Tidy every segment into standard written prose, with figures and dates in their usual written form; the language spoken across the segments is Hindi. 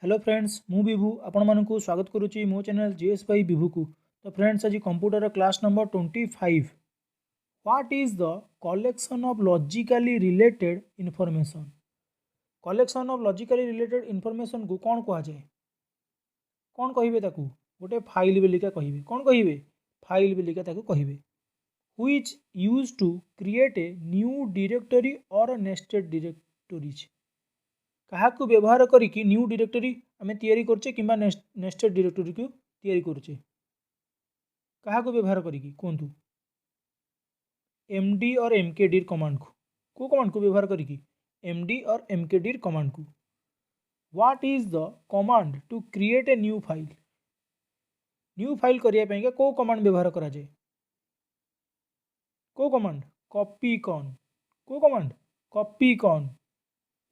हेलो फ्रेंड्स मु विभू आपण मानकु स्वागत करुच्ची मो चैनल जीएस बाई विभू को। तो फ्रेंड्स आज computer class number 25 what is the collection of logically related information. Collection of logically related information को कौन कह जाए कौन कहिबे ताकू गोटे फाइल बेलिका कहिबे कौन कहिबे फाइल बेलिका ताकू कहिबे which use to create a new directory or nested directories क्या व्यवहार करिकी न्यू डायरेक्टरी आम तैयारी करछे किंबा नेस्टेड डायरेक्टरी को तैयारी करछे क्या व्यवहार करिकी कहतु एमडी और एमकेडी कमांड को कमांड को व्यवहार करिकी एमडी और एमकेडी कमांड को। What is the command to create a new file करने को कमांड व्यवहार करा जाए को कमांड कॉपी कॉन को command copy con.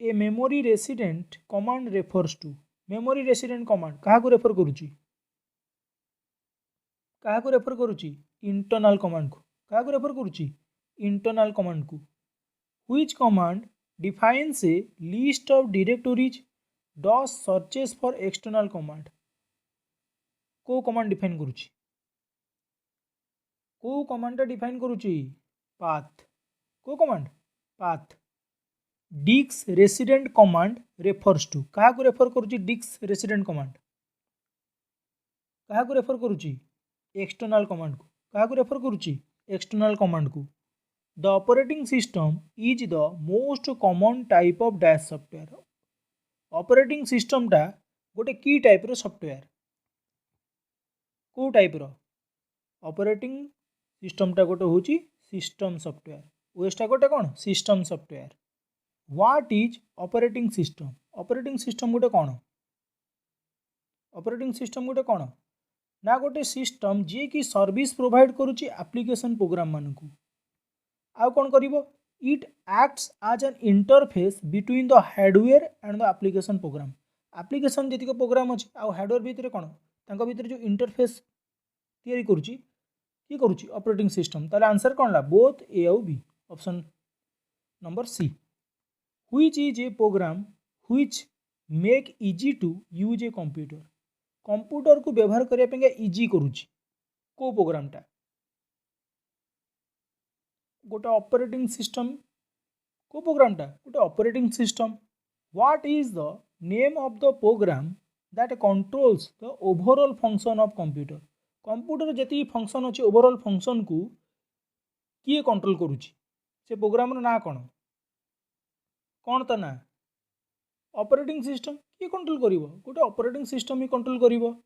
A memory resident command refers to memory resident command क्या रेफर करुच्ची क्या रेफर करुच्ची इंटरनल कमांड को क्या रेफर करुच्ची इंटरनल कमांड को। Which command defines a list of directories DOS searches for external command को कमांड डिफाइन करुच्ची को कमांड डिफाइन करुच्ची पाथ को command path. Disk resident command refers to क्या रेफर करुच्ची डिस्क रेसिडेंट कमांड क्या रेफर करुच्ची एक्सटर्नल कमांड को क्या रेफर करुच्ची एक्सटर्नल कमांड को। The operating system is the most common type of dash software operating system टा गोटे की टाइप रो सॉफ्टवेयर को टाइप रो ऑपरेटिंग सिस्टम टा गोटे होची सिस्टम सॉफ्टवेयर ओएस टा गोटे कौन system software. What is operating system गोटे कौन ऑपरेटिंग सिस्टम गोटे कौन ना गोटे सिस्टम जी की सर्विस प्रोवाइड करुच्ची एप्लिकेशन प्रोग्राम मानकू आउ कौन करिवो it acts as an interface between the hardware and the application program जीतिक प्रोग्राम अच्छे आउ हार्डवेयर भितर कौन तांको भितर जो इंटरफेस तैयारी करुच्ची की करुच्ची ऑपरेटिंग सिस्टम। ताले आंसर कौन ला बोथ ए आउ B option number C. Which is a program which make easy to use a computer computer को व्यवहार करने इजी करुच्ची को प्रोग्राम टा गोटे ऑपरेटिंग सिस्टम को प्रोग्राम टा गोटे operating system. What is the name of the program that controls the overall function of computer जी फंक्शन अच्छे ओवरऑल फंक्शन को किए कंट्रोल करुच्ची से प्रोग्राम ना कौन कौन ता ना ऑपरेटिंग सिस्टम किए कंट्रोल करिवो गोटे ऑपरेटिंग सिस्टम ही कंट्रोल करिवो।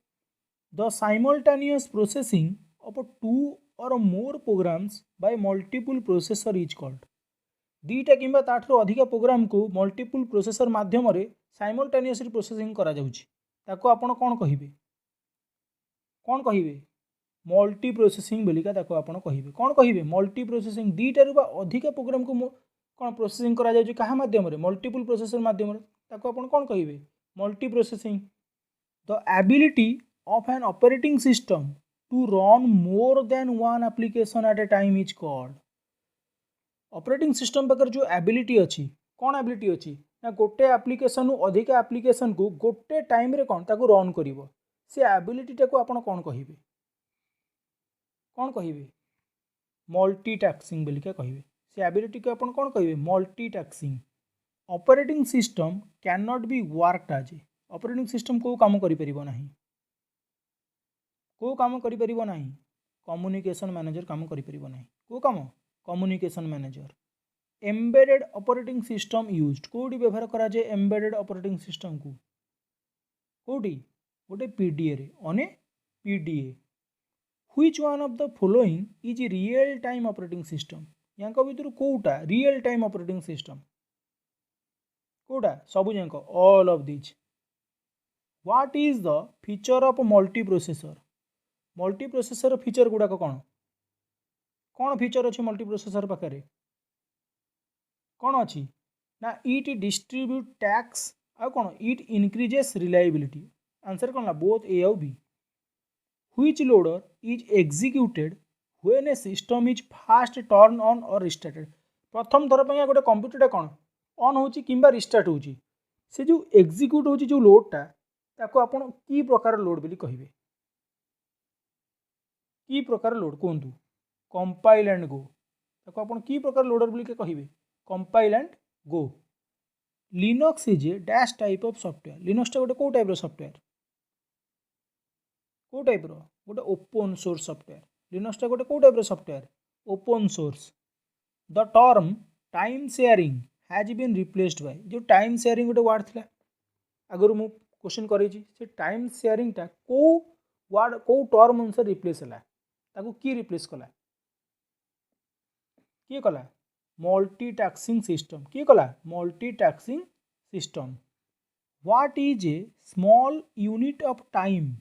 The simultaneous processing of two or more programs by multiple processor is called दीटा किंबा ताठरो अधिक प्रोग्राम को मल्टीपल प्रोसेसर माध्यम रे साइमल्टेनियसली प्रोसेसिंग करा जाउची ताको आपण कोन कहिबे मल्टी प्रोसेसिंग बोलिका ताको आपण कहिबे कोन कहिबे मल्टी प्रोसेसिंग दीटा रु अधिक प्रोग्राम को कौन प्रोसेसिंग करा जाउची कहा माध्यम रे मल्टीपल प्रोसेसर माध्यम रे ताको आपण कोन कहिबे multiprocessing. The ability of an operating system to run more than one application at a time is called operating system पाकर जो एबिलिटी अच्छी कौन एबिलिटी अच्छी ना गोटे एप्लिकेशन अधिक एप्लिकेशन को गोटे टाइम रे कौन ताको रन करिवो से एबिलिटी टाको आपण कोन कहिबे मल्टीटास्किंग बोलिका कहिबे से एबिलिटी को आपण कोन कहिबे multitasking. Operating system can not be worked as operating system को काम करि परिबो नाही कम्युनिकेशन मैनेजर काम करि परिबो नाही को काम communication manager. Embedded operating system used कोडी व्यवहार करा जे एम्बेडेड ऑपरेटिंग सिस्टम को कोडी गोटे पीडीए रे on a PDA. Which one of the following is real time operating system यांक भितर कोटा रियल टाइम ऑपरेटिंग सिस्टम कोटा सबु जाक all of this. What is the feature of multi processor feature गुड़ाक कौन कौन फीचर अच्छे मल्टी प्रोसेसर पाखे कौन अच्छी ना इट डिस्ट्रीब्यूट टैक्स आ कौन इट इनक्रीजेस रिलायबिलिटी आंसर कौन बोथ ए आउ B. Which loader is executed when a system is first turn on or restarted प्रथम थर पे गोटे कंप्यूटर कौन ऑन होची किंबा रिस्टार्ट होची से जो एग्जीक्यूट होची जो लोडटा ताको आपण की प्रकार लोड बोली कहिबे की प्रकार लोड कहतु कंपाइल एंड गो ताको आपण की प्रकार लोडर बोली के कहिबे compile and go Linux is a dash type of software Linux टा गोटे को टाइप रो सॉफ्टवेयर को टाइप रो गोटे ओपन सोर्स सॉफ्टवेयर लिनक्स टा गोटे को टाइप रो software open source the term time sharing has been replaced by जो टाइम शेयरिंग गोटे वर्ड थिला आगु मु क्वेश्चन करेछि से टाइम शेयरिंग टा को वर्ड को टर्म अनुसार रिप्लेस होला ताको की रिप्लेस कला किए कला मल्टीटास्किंग सिस्टम किए कला multitasking system what is a small unit of time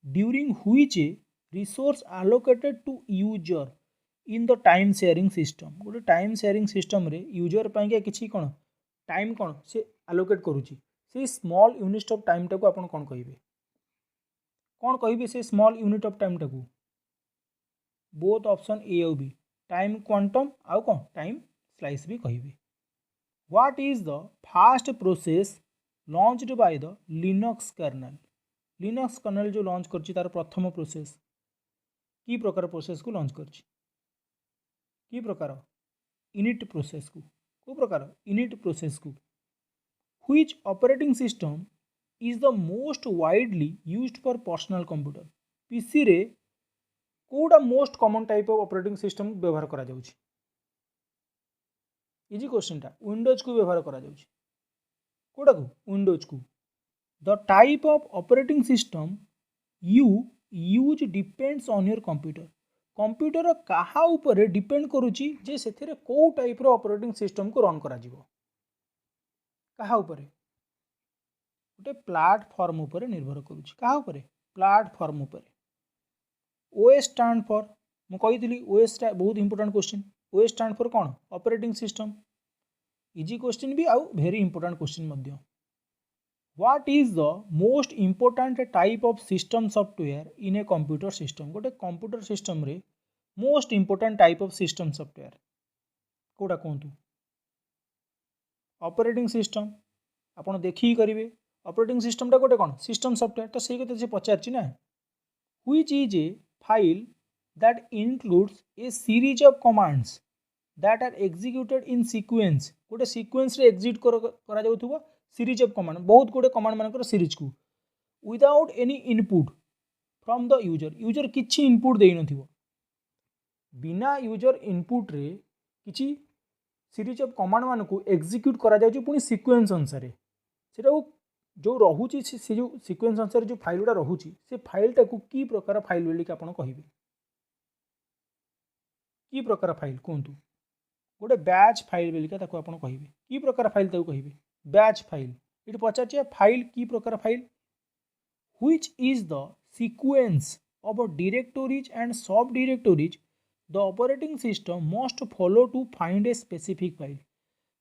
during which a resource allocated to user in the time sharing system गोटे टाइम शेयरिंग सिस्टम रे यूजर पाइका किछि कोन टाइम कोन से alocate करूची से स्मॉल यूनिट ऑफ टाइम टाको आपण कोन कहिबे से स्मॉल यूनिट ऑफ टाइम टाको बोथ ऑप्शन ए और बी टाइम क्वांटम आउ कोन टाइम स्लाइस भी कहिबे what is the fast process launched by the Linux kernel जो लॉन्च करछि तार प्रथम प्रोसेस की प्रकार प्रोसेस को लॉन्च करछि की प्रकार इनिट प्रोसेस को प्रकार इनिट प्रोसेस को which operating system is the most widely used for personal computer PC रे कोडा most common type of operating system व्यवहार करा जाउछि इजी क्वेश्चन टा विंडोज को व्यवहार करा जाउछि कोडा को विंडोज को the type of operating system you use depends on your computer कहा ऊपर डिपेंड करूची जे सेथिरे को टाइप रो ऑपरेटिंग सिस्टम को रन करा जिवो कहा ऊपर गोटे प्लेटफॉर्म ऊपर निर्भर करूची कहा ऊपर प्लेटफॉर्म ऊपर ओएस स्टैंड फॉर मु कहितली ओएस बहुत important question OS stand for कौन ऑपरेटिंग सिस्टम इजी क्वेश्चन भी आउ very important question Madhya what is the most important type of system software in a computer system गोटे कंप्यूटर सिस्टम रे most important type of system software कोडा कहतु ऑपरेटिंग सिस्टम आपण देखि करिवे ऑपरेटिंग सिस्टम टा गोटे कौन सिस्टम सॉफ्टवेयर तो सही कते से पचारछि ना which is a file that includes a series of commands that are executed in sequence गोटे सीक्वेंस रे एग्जीक्यूट करा जाउथुबो सीरीज ऑफ कमांड बहुत गुड़े कमांड मानकर सीरीज को without any input from the user किछि इनपुट देई नथिबो बिना यूजर इनपुट रे किछि सीरीज ऑफ कमांड मान को एग्जीक्यूट करा जाउछि पुनी सीक्वेंस अनुसार सेटा जो रहुछि से जो सीक्वेंस अनुसार जो फाइल उडा रहुछि से फाइल टाकू की प्रकार फाइल बोली कि आपण कहिबे की प्रकार फाइल कोंतु गोटे बैच फाइल बोली ताको आपण कहिबे की प्रकार फाइल ताको कहिबे बैच फाइल इट पचार फाइल की प्रकार file which is the sequence of directories and sub directories the operating system must follow to find a specific file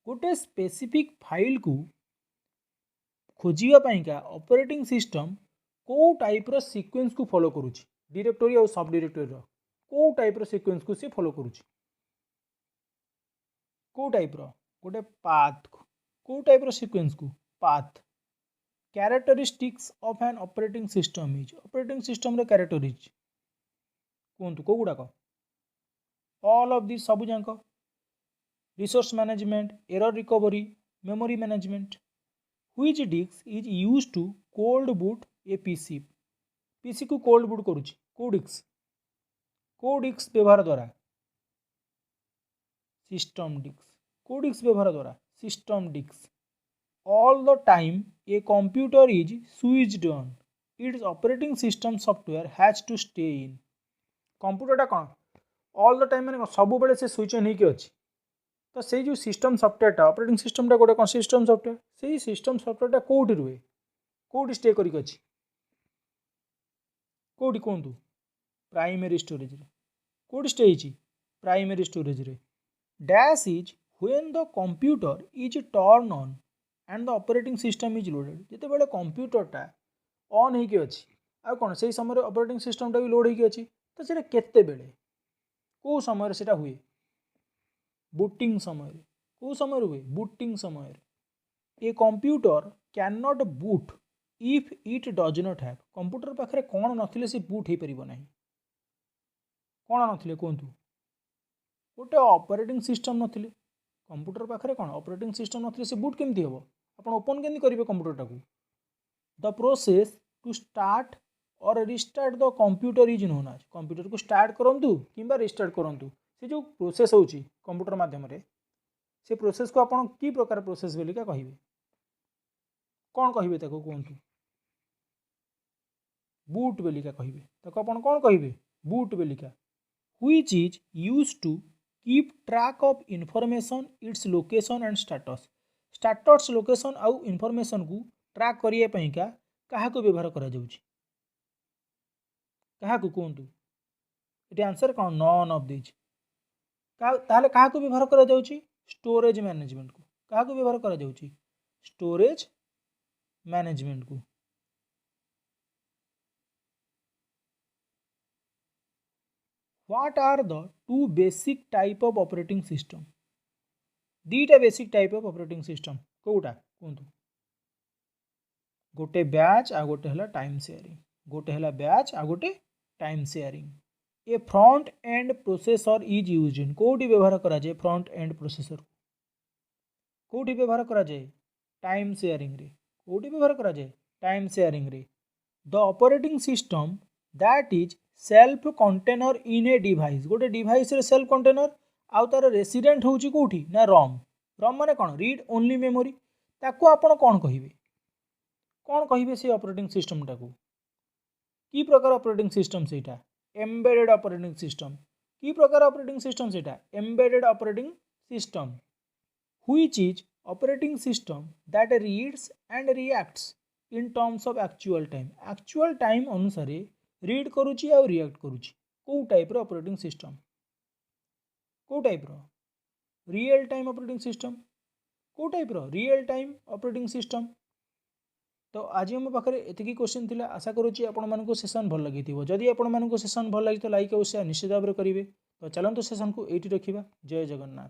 गोटे स्पेसिफिक फाइल को खोजिबा पाइका ऑपरेटिंग सिस्टम को टाइप रो सीक्वेंस को फॉलो करूची डायरेक्टरी और सब डायरेक्टरी रो को टाइप रो सीक्वेंस को से फॉलो करूची को टाइप रो गोटे पाथ को टाइप रो सीक्वेंस को path characteristics of an operating system is operating system रे कैरेक्टरिज कोंतु को गुडा को ऑल ऑफ दिस सब जांक resource management error recovery memory management which disk is used to cold boot a PC को कोल्ड बूट करूची को डिस्क व्यवहार द्वारा system disk all the time a computer is switched on its operating system software has to stay in computer टा कौन ऑल द टाइम माने सब बेले से स्विच ऑन होके अछि तो से जो सिस्टम सॉफ्टवेयर टा ऑपरेटिंग सिस्टम टा गोटे कौन सिस्टम सॉफ्टवेयर से सिस्टम सॉफ्टवेयर टा कोठी रुए कोठी स्टे करिक अछि कोठी कोंतु प्राइमरी स्टोरेज रे कोठी स्टे हिची प्राइमरी स्टोरेज रे dash is when the computer is turn on and the operating system is loaded जिते बेले कंप्यूटर टा ऑन होके अछि आ कोन से समय ऑपरेटिंग सिस्टम टा भी लोड होके अछि तो सेटा केते बेले को समय सेटा हुए बूटिंग समय को समय हुए बूटिंग समय a computer can not boot if it does not have computer पाखे कौन नथिले से बूट हो पारिबो नाही कौन नथिले कहतु गोटे ऑपरेटिंग सिस्टम नथिले कंप्यूटर पाखे कौन ऑपरेटिंग सिस्टम नथिले से बूट केमती हम आप ओपन केमती करेंगे कंप्यूटर टाकू the process to start or restart the computer is known as computer को स्टार्ट करंतु किंबा रिस्टार्ट करंतु से जो प्रोसेस होची कंप्यूटर माध्यम रे से प्रोसेस को आपण की प्रकार प्रोसेस बोलिका कहिबे कौन कहिबे ताको कहतु बूट बोलिका कहिबे ताको आपण कौन कहिबे बूट बोलिका which is used to keep track of information its location and status status location आउ इंफॉर्मेशन को ट्रैक करिए पईका काहा को व्यवहार करा जाउची काहा को कहतु ये आंसर कौन नॉन ऑफ दिस ताहले काहा को व्यवहार करा जाउची स्टोरेज मैनेजमेंट को काहा को व्यवहार करा जाउची स्टोरेज मैनेजमेंट को what are the two basic type of operating system दीटा basic type of operating system कोटा कहतु गोटे बैच आ गोटे हला टाइम शेयरिंग गोटे हला बैच आ गोटे time sharing A front end processor is used in कोटी व्यवहार करा जाए फ्रंट एंड प्रोसेसर कोटी व्यवहार करा जाए टाइम शेयरिंग रे कोटी व्यवहार करा जाए टाइम शेयरिंग रे the operating system that is self container in a device गोटे डिवाइस रे सेल्फ कंटेनर आउ तार रेसिडेंट होउची कोठी ना रॉम रॉम माने कोन रीड ओनली मेमोरी ताको आपण कोन कहिबे कौन कहिबे से ऑपरेटिंग सिस्टम टाकू की प्रकार ऑपरेटिंग सिस्टम सेटा एम्बेडेड ऑपरेटिंग सिस्टम की प्रकार ऑपरेटिंग सिस्टम सेटा embedded operating system which is operating system that reads and reacts in terms of actual time अनुसार रीड करूची और रिएक्ट करूची को टाइप रो ऑपरेटिंग सिस्टम को टाइप रो रियल टाइम ऑपरेटिंग सिस्टम को टाइप रो रियल टाइम ऑपरेटिंग सिस्टम तो आज आम पाखे एतिकी क्वेश्चन थिला आशा करुच्ची आपण सेसन भल लगी जदि आपण सेसन भल लगी तो लाइक और शेयर निश्चित भाव में करेंगे तो चलते सेसन को ये रखा जय जगन्नाथ।